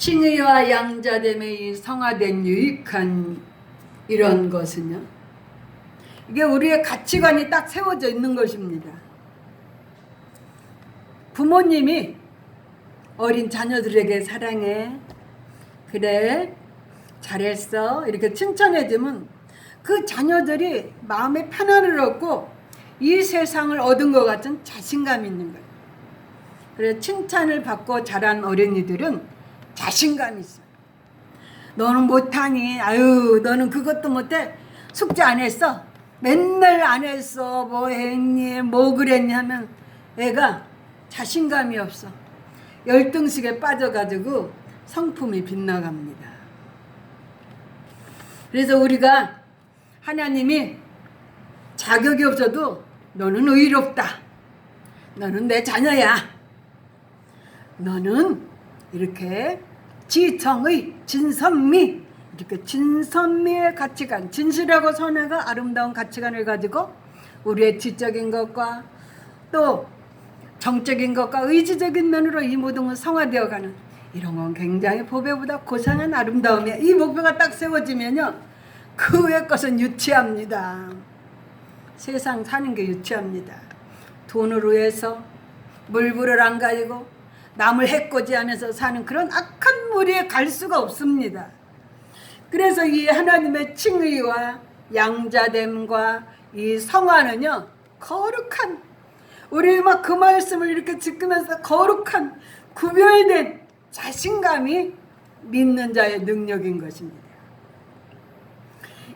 칭의와 양자됨의 이 성화된 유익한 이런 것은요, 이게 우리의 가치관이 딱 세워져 있는 것입니다. 부모님이 어린 자녀들에게 사랑해, 그래, 잘했어, 이렇게 칭찬해주면 그 자녀들이 마음의 편안을 얻고 이 세상을 얻은 것 같은 자신감이 있는 거예요. 그래서 칭찬을 받고 자란 어린이들은 자신감이 있어요. 너는 못하니? 아유, 너는 그것도 못해? 숙제 안 했어? 맨날 안 했어. 뭐 했니? 뭐 그랬니? 하면 애가 자신감이 없어. 열등식에 빠져가지고 성품이 빗나갑니다. 그래서 우리가 하나님이 자격이 없어도 너는 의롭다, 너는 내 자녀야, 너는 이렇게 지성의, 진선미, 이렇게 진선미의 가치관, 진실하고 선하고 아름다운 가치관을 가지고 우리의 지적인 것과 또 정적인 것과 의지적인 면으로 이 모든 건 성화되어가는 이런 건 굉장히 보배보다 고상한 아름다움이야. 이 목표가 딱 세워지면요, 그 외의 것은 유치합니다. 세상 사는 게 유치합니다. 돈으로 해서 물불을 안 가지고 남을 해코지하면서 사는 그런 악한 무리에 갈 수가 없습니다. 그래서 이 하나님의 칭의와 양자됨과 이 성화는요, 거룩한, 우리 막 그 말씀을 이렇게 지키면서 거룩한 구별된 자신감이 믿는 자의 능력인 것입니다.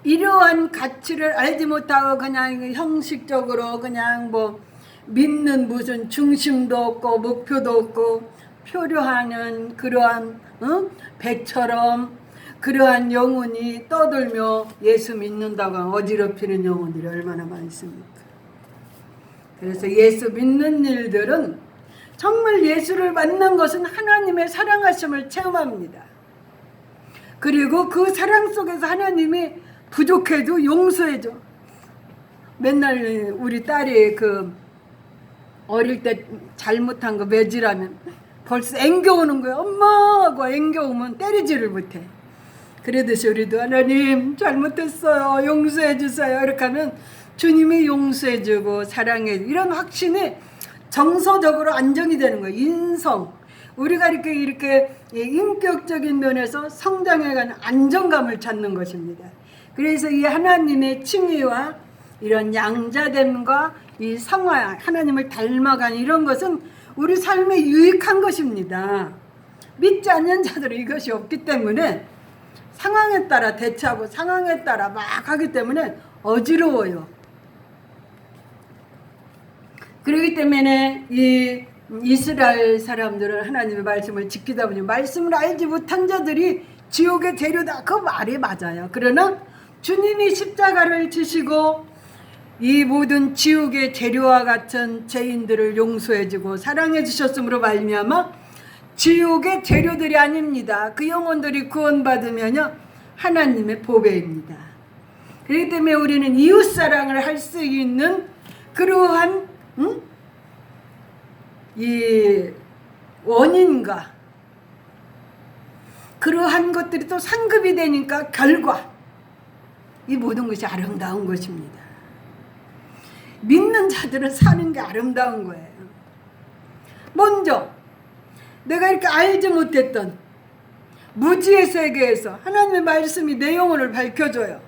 이러한 가치를 알지 못하고 그냥 형식적으로 그냥 뭐 믿는 무슨 중심도 없고 목표도 없고 표류하는 그러한 배처럼 그러한 영혼이 떠들며 예수 믿는다고 어지럽히는 영혼들이 얼마나 많습니까? 그래서 예수 믿는 일들은 정말 예수를 만난 것은 하나님의 사랑하심을 체험합니다. 그리고 그 사랑 속에서 하나님이 부족해도 용서해줘. 맨날 우리 딸이 그 어릴 때 잘못한 거 매질하면 벌써 앵겨오는 거예요. 엄마 하고 앵겨오면 때리지를 못해. 그러듯이 우리도 하나님 잘못했어요, 용서해 주세요, 이렇게 하면 주님이 용서해 주고 사랑해, 이런 확신이 정서적으로 안정이 되는 거예요. 인성, 우리가 이렇게 인격적인 면에서 성장해가는 안정감을 찾는 것입니다. 그래서 이 하나님의 칭의와 이런 양자됨과 이 성화, 하나님을 닮아가는 이런 것은 우리 삶에 유익한 것입니다. 믿지 않는 자들은 이것이 없기 때문에 상황에 따라 대처하고 상황에 따라 막 하기 때문에 어지러워요. 그렇기 때문에 이 이스라엘 사람들은 하나님의 말씀을 지키다 보니 말씀을 알지 못한 자들이 지옥의 재료다, 그 말이 맞아요. 그러나 주님이 십자가를 지시고 이 모든 지옥의 재료와 같은 죄인들을 용서해주고 사랑해주셨으므로 말미암아 지옥의 재료들이 아닙니다. 그 영혼들이 구원받으면요, 하나님의 보배입니다. 그렇기 때문에 우리는 이웃사랑을 할 수 있는 그러한 이 원인과 그러한 것들이 또 상급이 되니까 결과, 이 모든 것이 아름다운 것입니다. 믿는 자들은 사는 게 아름다운 거예요. 먼저 내가 이렇게 알지 못했던 무지의 세계에서 하나님의 말씀이 내 영혼을 밝혀줘요.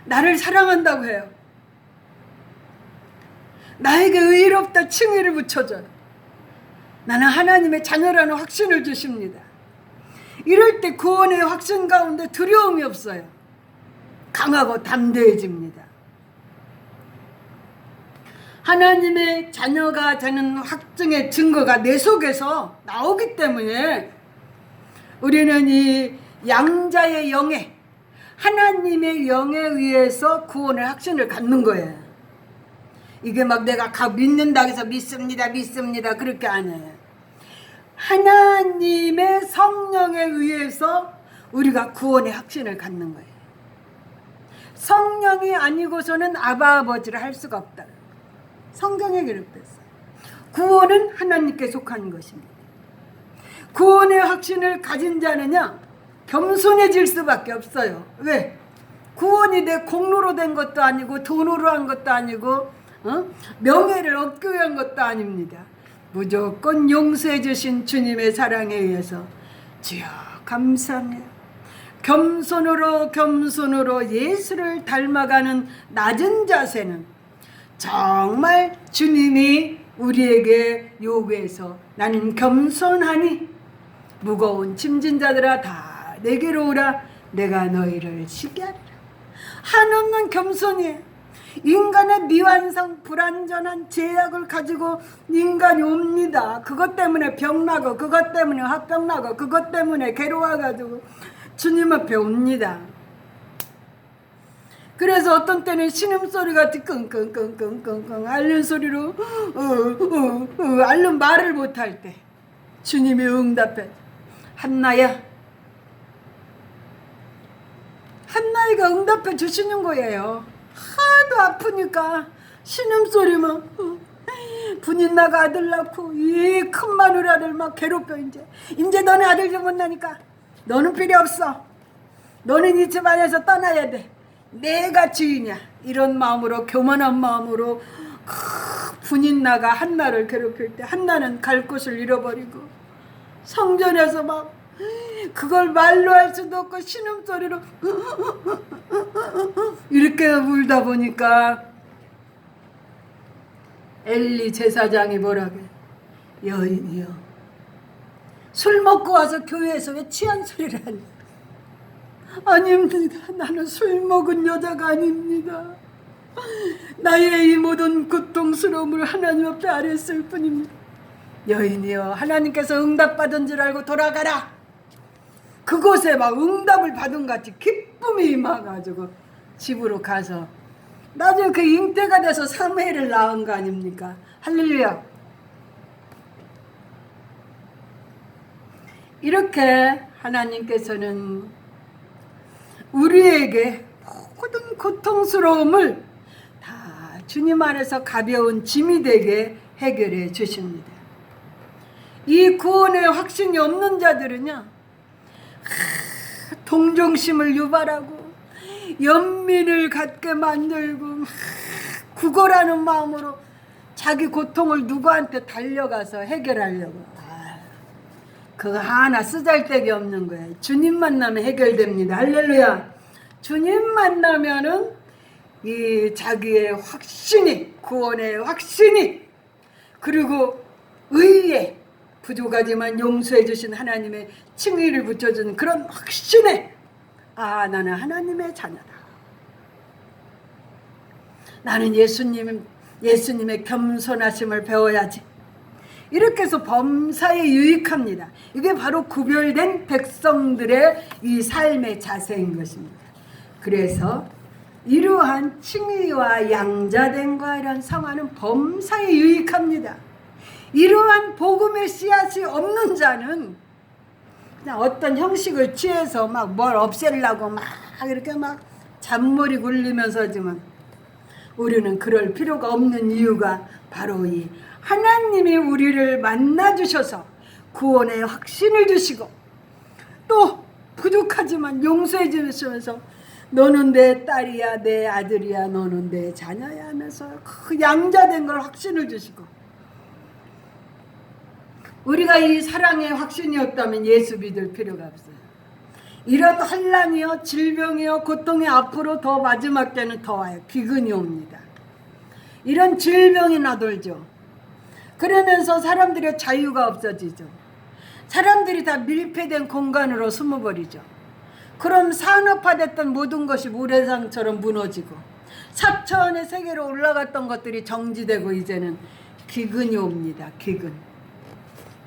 나를 사랑한다고 해요. 나에게 의롭다 칭의를 붙여줘요. 나는 하나님의 자녀라는 확신을 주십니다. 이럴 때 구원의 확신 가운데 두려움이 없어요. 강하고 담대해집니다. 하나님의 자녀가 되는 확증의 증거가 내 속에서 나오기 때문에 우리는 이 양자의 영에, 하나님의 영에 의해서 구원의 확신을 갖는 거예요. 이게 막 내가 믿는다고 해서 믿습니다 그렇게 안 해요. 하나님의 성령에 의해서 우리가 구원의 확신을 갖는 거예요. 성령이 아니고서는 아바 아버지를 할 수가 없다. 성경에 기록됐어요. 구원은 하나님께 속한 것입니다. 구원의 확신을 가진 자는요 겸손해질 수밖에 없어요. 왜? 구원이 내 공로로 된 것도 아니고 돈으로 한 것도 아니고 명예를 얻기 위한 것도 아닙니다. 무조건 용서해 주신 주님의 사랑에 의해서 주여 감사합니다. 겸손으로 예수를 닮아가는 낮은 자세는 정말 주님이 우리에게 요구해서 나는 겸손하니 무거운 짐진 자들아 다 내게로 오라 내가 너희를 쉬게 하리라. 한없는 겸손이에요. 인간의 미완성 불완전한 죄악을 가지고 인간이 옵니다. 그것 때문에 병나고 그것 때문에 화병나고 그것 때문에 괴로워가지고 주님 앞에 옵니다. 그래서 어떤 때는 신음소리가 끙끙끙끙끙끙 앓는 소리로 앓는 말을 못할 때 주님이 응답해 한나야, 한나이가 응답해 주시는 거예요. 하도 아프니까 신음소리만 분인나가 아들 낳고 이 큰 마누라를 막 괴롭혀. 이제 너는 아들 좀 못 나니까 너는 필요 없어. 너는 이 집 안에서 떠나야 돼. 내가 주인이야. 이런 마음으로 교만한 마음으로 분인나가 한나를 괴롭힐 때 한나는 갈 곳을 잃어버리고 성전에서 막 그걸 말로 할 수도 없고 신음소리로 이렇게 울다 보니까 엘리 제사장이 뭐라고 해? 여인이여 술 먹고 와서 교회에서 왜 취한 소리를 하니? 아닙니다. 나는 술 먹은 여자가 아닙니다. 나의 이 모든 고통스러움을 하나님 앞에 아뢰었을 뿐입니다. 여인이여 하나님께서 응답받은 줄 알고 돌아가라. 그곳에 막 응답을 받은 같이 기쁨이 임해가지고 집으로 가서 나중에 그 잉태가 돼서 사무엘을 낳은 거 아닙니까? 할렐루야. 이렇게 하나님께서는 우리에게 모든 고통스러움을 다 주님 안에서 가벼운 짐이 되게 해결해 주십니다. 이 구원의 확신이 없는 자들은요 동정심을 유발하고 연민을 갖게 만들고 구걸하는 마음으로 자기 고통을 누구한테 달려가서 해결하려고 그거 하나 쓰잘데기 없는 거예요. 주님 만나면 해결됩니다. 할렐루야. 주님 만나면은 이 자기의 확신이 구원의 확신이 그리고 의에 부족하지만 용서해 주신 하나님의 칭의를 붙여준 그런 확신에 나는 하나님의 자녀다. 나는 예수님의 겸손하심을 배워야지. 이렇게 해서 범사에 유익합니다. 이게 바로 구별된 백성들의 이 삶의 자세인 것입니다. 그래서 이러한 칭의와 양자됨과 이런 성화는 범사에 유익합니다. 이러한 복음의 씨앗이 없는 자는 그냥 어떤 형식을 취해서 막 뭘 없애려고 막 이렇게 막 잔머리 굴리면서 하지만 우리는 그럴 필요가 없는 이유가 바로 이 하나님이 우리를 만나주셔서 구원의 확신을 주시고 또 부족하지만 용서해 주시면서 너는 내 딸이야 내 아들이야 너는 내 자녀야 하면서 그 양자된 걸 확신을 주시고 우리가 이 사랑의 확신이 없다면 예수 믿을 필요가 없어요. 이런 환난이요 질병이요 고통이 앞으로 더 마지막 때는 더 와요. 기근이 옵니다. 이런 질병이 나돌죠. 그러면서 사람들의 자유가 없어지죠. 사람들이 다 밀폐된 공간으로 숨어버리죠. 그럼 산업화됐던 모든 것이 모래상처럼 무너지고 4차원의 세계로 올라갔던 것들이 정지되고 이제는 기근이 옵니다.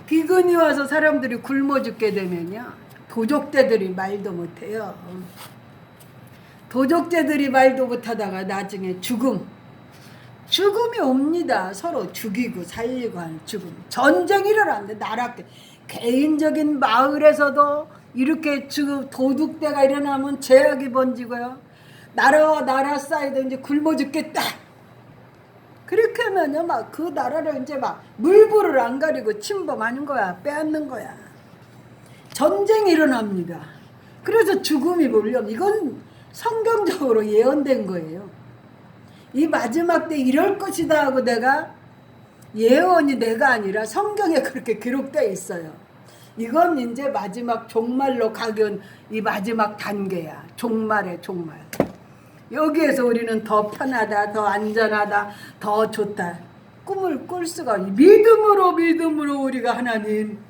기근이 와서 사람들이 굶어 죽게 되면요 도적제들이 말도 못해요. 도적제들이 말도 못하다가 나중에 죽음이 옵니다. 서로 죽이고 살리고 하는 죽음. 전쟁이 일어나는데 나라 개인적인 마을에서도 이렇게 지금 도둑대가 일어나면 죄악이 번지고요. 나라와 나라 사이도 이제 굶어 죽겠다. 그렇게 하면요 막 그 나라를 이제 막 물불을 안 가리고 침범하는 거야. 빼앗는 거야. 전쟁이 일어납니다. 그래서 죽음이 몰려. 이건 성경적으로 예언된 거예요. 이 마지막 때 이럴 것이다 하고 내가 예언이 내가 아니라 성경에 그렇게 기록되어 있어요. 이건 이제 마지막 종말로 가견 이 마지막 단계야. 종말의 종말. 여기에서 우리는 더 편하다, 더 안전하다, 더 좋다. 꿈을 꿀 수가 믿음으로 우리가 하나님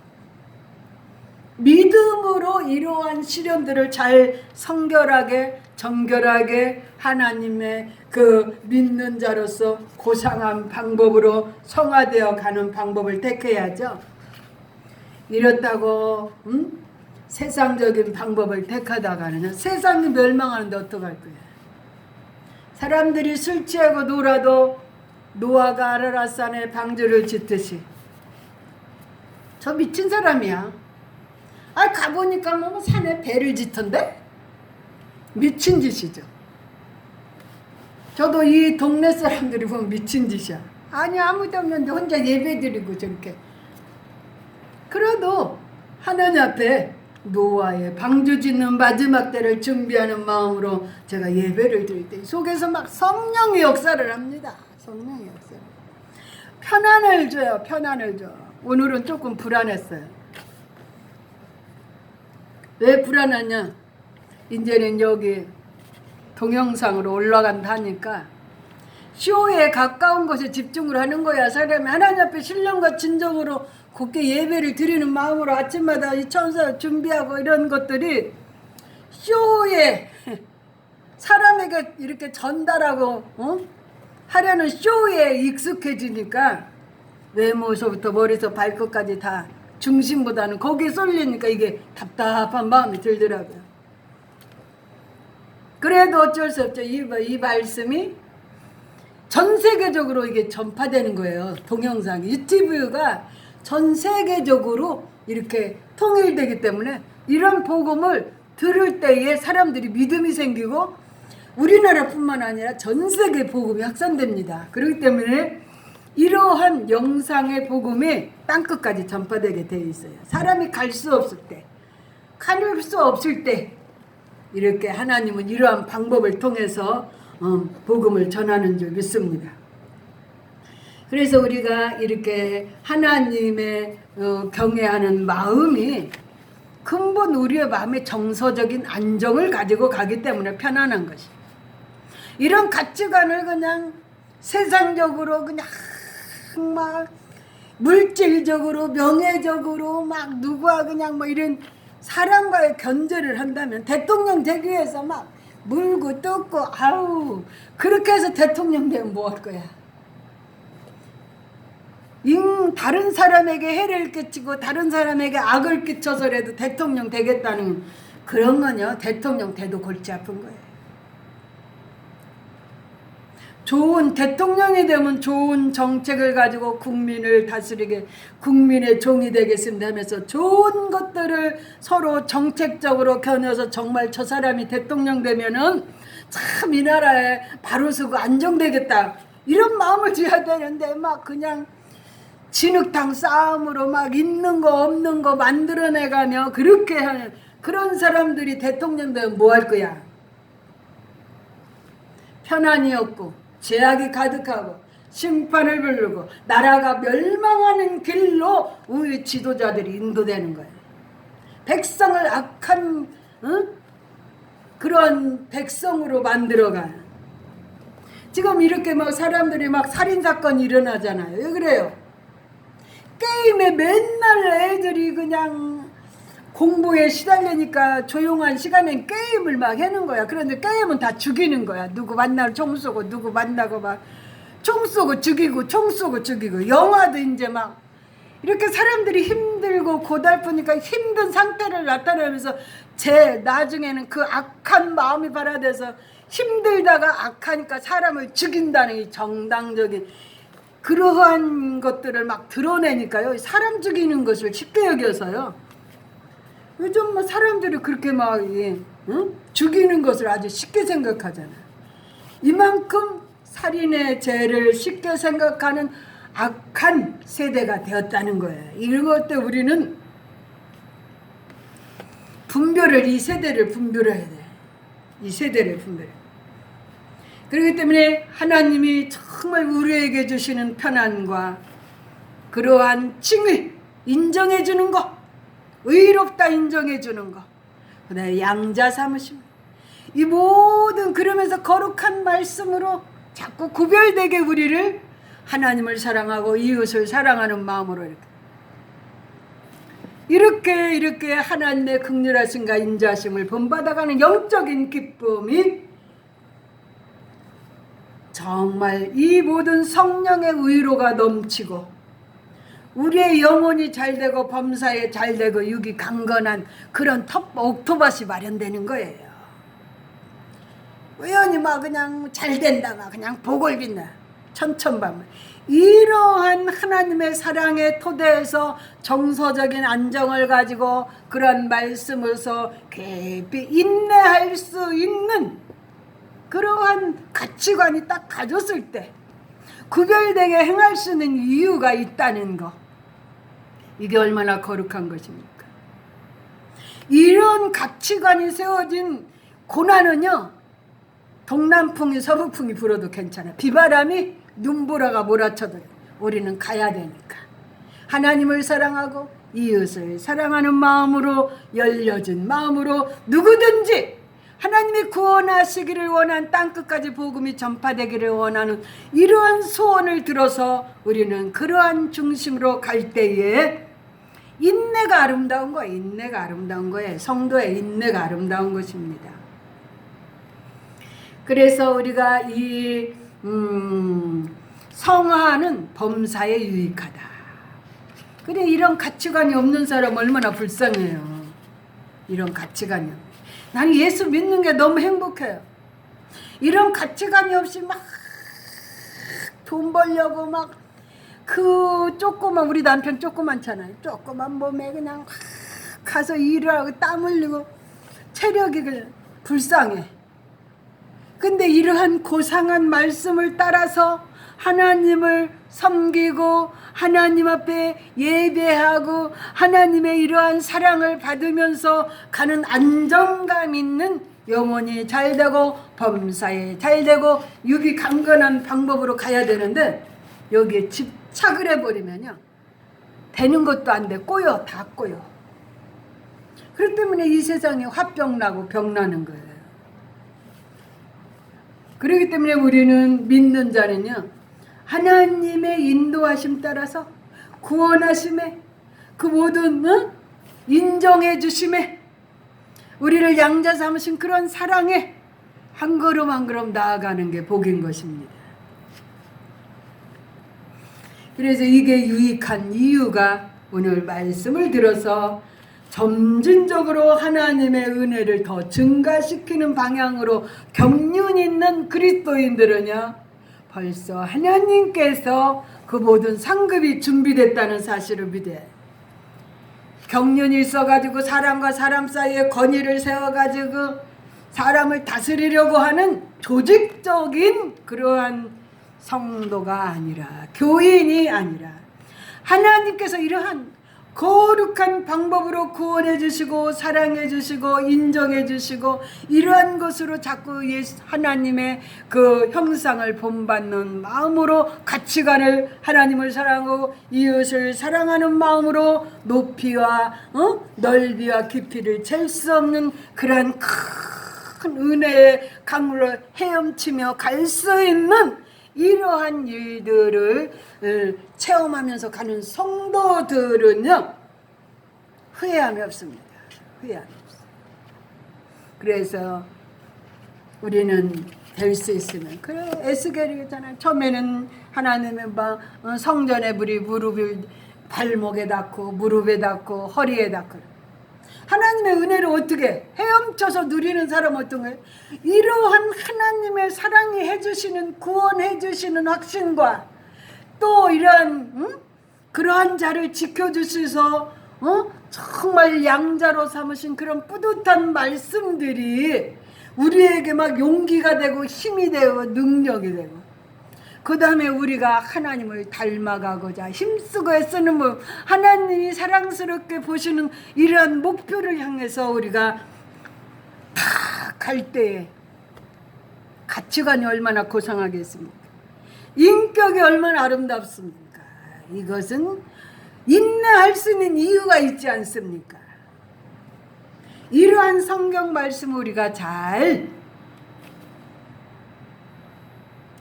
믿음으로 이러한 시련들을 잘 성결하게 정결하게 하나님의 그 믿는 자로서 고상한 방법으로 성화되어 가는 방법을 택해야죠. 이렇다고 세상적인 방법을 택하다가는 세상이 멸망하는데 어떡할 거야. 사람들이 술 취하고 놀아도 노아가 아라랏산에 방주를 짓듯이. 저 미친 사람이야. 가보니까 뭐 산에 배를 짓던데? 미친 짓이죠. 저도 이 동네 사람들이 보면 미친 짓이야. 아니 아무도 없는데 혼자 예배 드리고 저렇게. 그래도 하나님 앞에 노아의 방주 짓는 마지막 때를 준비하는 마음으로 제가 예배를 드릴 때 속에서 막 성령의 역사를 합니다. 성령의 역사. 편안을 줘요. 편안을 줘. 오늘은 조금 불안했어요. 왜 불안하냐? 이제는 여기 동영상으로 올라간다 하니까 쇼에 가까운 것에 집중을 하는 거야. 사람이 하나님 앞에 신령과 진정으로 굳게 예배를 드리는 마음으로 아침마다 이 천사 준비하고 이런 것들이 쇼에 사람에게 이렇게 전달하고 하려는 쇼에 익숙해지니까 외모서부터 머리에서 발끝까지 다 중심보다는 거기에 쏠리니까 이게 답답한 마음이 들더라고요. 그래도 어쩔 수 없죠. 이 말씀이 전 세계적으로 이게 전파되는 거예요. 동영상이. 유튜브가 전 세계적으로 이렇게 통일되기 때문에 이런 복음을 들을 때에 사람들이 믿음이 생기고 우리나라뿐만 아니라 전 세계 복음이 확산됩니다. 그렇기 때문에 이러한 영상의 복음이 땅끝까지 전파되게 되어 있어요. 사람이 갈 수 없을 때, 갈 수 없을 때 이렇게 하나님은 이러한 방법을 통해서 복음을 전하는 줄 믿습니다. 그래서 우리가 이렇게 하나님의 경외하는 마음이 근본 우리의 마음의 정서적인 안정을 가지고 가기 때문에 편안한 것이. 이런 가치관을 그냥 세상적으로 그냥 막 물질적으로 명예적으로 막 누구와 그냥 뭐 이런 사람과의 견제를 한다면 대통령 되기 위해서 막 물고 뜯고 아우 그렇게 해서 대통령 되면 뭐 할 거야. 다른 사람에게 해를 끼치고 다른 사람에게 악을 끼쳐서라도 대통령 되겠다는 그런 거요. 대통령 돼도 골치 아픈 거예요. 좋은 대통령이 되면 좋은 정책을 가지고 국민을 다스리게 국민의 종이 되겠습니다 하면서 좋은 것들을 서로 정책적으로 겨녀서 정말 저 사람이 대통령 되면은 참 이 나라에 바로 서고 안정되겠다 이런 마음을 줘야 되는데 막 그냥 진흙탕 싸움으로 막 있는 거 없는 거 만들어내가며 그렇게 하는 그런 사람들이 대통령 되면 뭐 할 거야? 편안이 없고 죄악이 가득하고 심판을 부르고 나라가 멸망하는 길로 우리 지도자들이 인도되는 거예요. 백성을 악한 그런 백성으로 만들어가요. 지금 이렇게 막 사람들이 막 살인사건이 일어나잖아요. 왜 그래요? 게임에 맨날 애들이 그냥 공부에 시달리니까 조용한 시간엔 게임을 막 해는 거야. 그런데 게임은 다 죽이는 거야. 누구 만나고 총 쏘고 누구 만나고 막 총 쏘고 죽이고 총 쏘고 죽이고 영화도 이제 막 이렇게 사람들이 힘들고 고달프니까 힘든 상태를 나타내면서 나중에는 그 악한 마음이 발화돼서 힘들다가 악하니까 사람을 죽인다는 이 정당적인 그러한 것들을 막 드러내니까요. 사람 죽이는 것을 쉽게 여겨서요. 요즘 뭐 사람들이 그렇게 막 죽이는 것을 아주 쉽게 생각하잖아요. 이만큼 살인의 죄를 쉽게 생각하는 악한 세대가 되었다는 거예요. 이런 것 때 우리는 분별을 이 세대를 분별해야 돼. 이 세대를 분별해. 그렇기 때문에 하나님이 정말 우리에게 주시는 편안과 그러한 칭의 인정해 주는 거, 의롭다 인정해 주는 거, 그다음에 양자 삼으심, 이 모든 그러면서 거룩한 말씀으로 자꾸 구별되게 우리를 하나님을 사랑하고 이웃을 사랑하는 마음으로 이렇게 하나님의 긍휼하심과 인자하심을 본받아가는 영적인 기쁨이 정말 이 모든 성령의 의로가 넘치고 우리의 영혼이 잘되고 범사에 잘되고 육이 강건한 그런 옥토밭이 마련되는 거예요. 우연히 막 그냥 잘된다, 막 그냥 복을 빈다, 천천만만. 이러한 하나님의 사랑의 토대에서 정서적인 안정을 가지고 그런 말씀으로서 깊이 인내할 수 있는 그러한 가치관이 딱 가졌을 때 구별되게 행할 수 있는 이유가 있다는 거, 이게 얼마나 거룩한 것입니까? 이런 가치관이 세워진 고난은요, 동남풍이 서북풍이 불어도 괜찮아. 비바람이 눈보라가 몰아쳐도 우리는 가야 되니까 하나님을 사랑하고 이웃을 사랑하는 마음으로, 열려진 마음으로 누구든지 하나님이 구원하시기를 원한, 땅끝까지 복음이 전파되기를 원하는 이러한 소원을 들어서 우리는 그러한 중심으로 갈 때에 인내가 아름다운 거예요. 인내가 아름다운 거예요. 성도의 인내가 아름다운 것입니다. 그래서 우리가 이 성화는 범사에 유익하다. 그래, 이런 가치관이 없는 사람 얼마나 불쌍해요. 이런 가치관이. 나는 예수 믿는 게 너무 행복해요. 이런 가치관이 없이 막 돈 벌려고 막 그 조그만, 우리 남편 조그만잖아요. 조그만 몸에 그냥 가서 일을 하고 땀 흘리고 체력이 그냥 불쌍해. 근데 이러한 고상한 말씀을 따라서 하나님을 섬기고 하나님 앞에 예배하고 하나님의 이러한 사랑을 받으면서 가는 안정감 있는 영혼이 잘되고 범사에 잘되고 육이 강건한 방법으로 가야 되는데, 여기에 집착을 해버리면요, 되는 것도 안 돼. 꼬여, 다 꼬여. 그렇기 때문에 이 세상에 화병 나고 병 나는 거예요. 그렇기 때문에 우리는 믿는 자는요, 하나님의 인도하심 따라서 구원하심에, 그 모든 인정해 주심에, 우리를 양자 삼으신 그런 사랑에 한 걸음 한 걸음 나아가는 게 복인 것입니다. 그래서 이게 유익한 이유가 오늘 말씀을 들어서 점진적으로 하나님의 은혜를 더 증가시키는 방향으로 경륜 있는 그리스도인들은요, 벌써 하나님께서 그 모든 상급이 준비됐다는 사실을 믿어요. 경륜이 있어가지고 사람과 사람 사이에 권위를 세워가지고 사람을 다스리려고 하는 조직적인 그러한 성도가 아니라, 교인이 아니라, 하나님께서 이러한 거룩한 방법으로 구원해 주시고 사랑해 주시고 인정해 주시고 이러한 것으로 자꾸 하나님의 그 형상을 본받는 마음으로, 가치관을 하나님을 사랑하고 이웃을 사랑하는 마음으로 높이와 넓이와 깊이를 잴 수 없는 그러한 큰 은혜의 강물로 헤엄치며 갈 수 있는 이러한 일들을 체험하면서 가는 성도들은요, 후회함이 없습니다. 후회함이 없어요. 그래서 우리는 될 수 있으면, 그래, 에스겔이잖아요. 처음에는 하나님의 성전에 무릎을 발목에 닿고 무릎에 닿고 허리에 닿고, 하나님의 은혜를 어떻게 헤엄쳐서 누리는 사람은 어떤 거예요? 이러한 하나님의 사랑이 해주시는, 구원해 주시는 확신과 또 이러한 그러한 자를 지켜주셔서 정말 양자로 삼으신 그런 뿌듯한 말씀들이 우리에게 막 용기가 되고 힘이 되고 능력이 되고, 그 다음에 우리가 하나님을 닮아가고자 힘쓰고 애쓰는 뭐 하나님이 사랑스럽게 보시는 이러한 목표를 향해서 우리가 다 갈 때에 가치관이 얼마나 고상하겠습니까? 인격이 얼마나 아름답습니까? 이것은 인내할 수 있는 이유가 있지 않습니까? 이러한 성경 말씀을 우리가 잘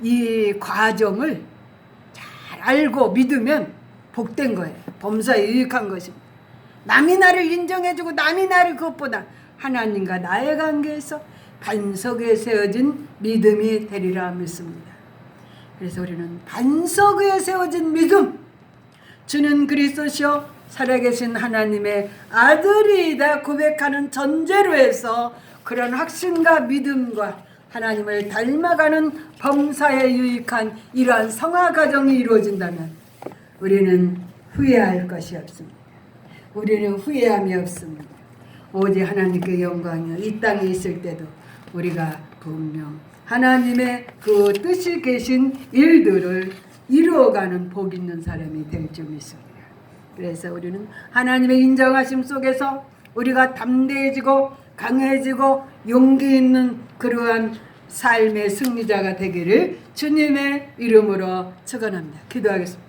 이 과정을 잘 알고 믿으면 복된 거예요. 범사에 유익한 것입니다. 남이 나를 인정해주고 남이 나를 그것보다 하나님과 나의 관계에서 반석 위에 세워진 믿음이 되리라 믿습니다. 그래서 우리는 반석 위에 세워진 믿음, 주는 그리스도시요 살아계신 하나님의 아들이다 고백하는 전제로 해서 그런 확신과 믿음과 하나님을 닮아가는 범사에 유익한 이러한 성화 과정이 이루어진다면 우리는 후회할 것이 없습니다. 우리는 후회함이 없습니다. 오직 하나님께 영광이요 이 땅에 있을 때도 우리가 분명 하나님의 그 뜻이 계신 일들을 이루어가는 복 있는 사람이 될 줄 믿습니다. 그래서 우리는 하나님의 인정하심 속에서 우리가 담대해지고 강해지고 용기 있는 그러한 삶의 승리자가 되기를 주님의 이름으로 축원합니다. 기도하겠습니다.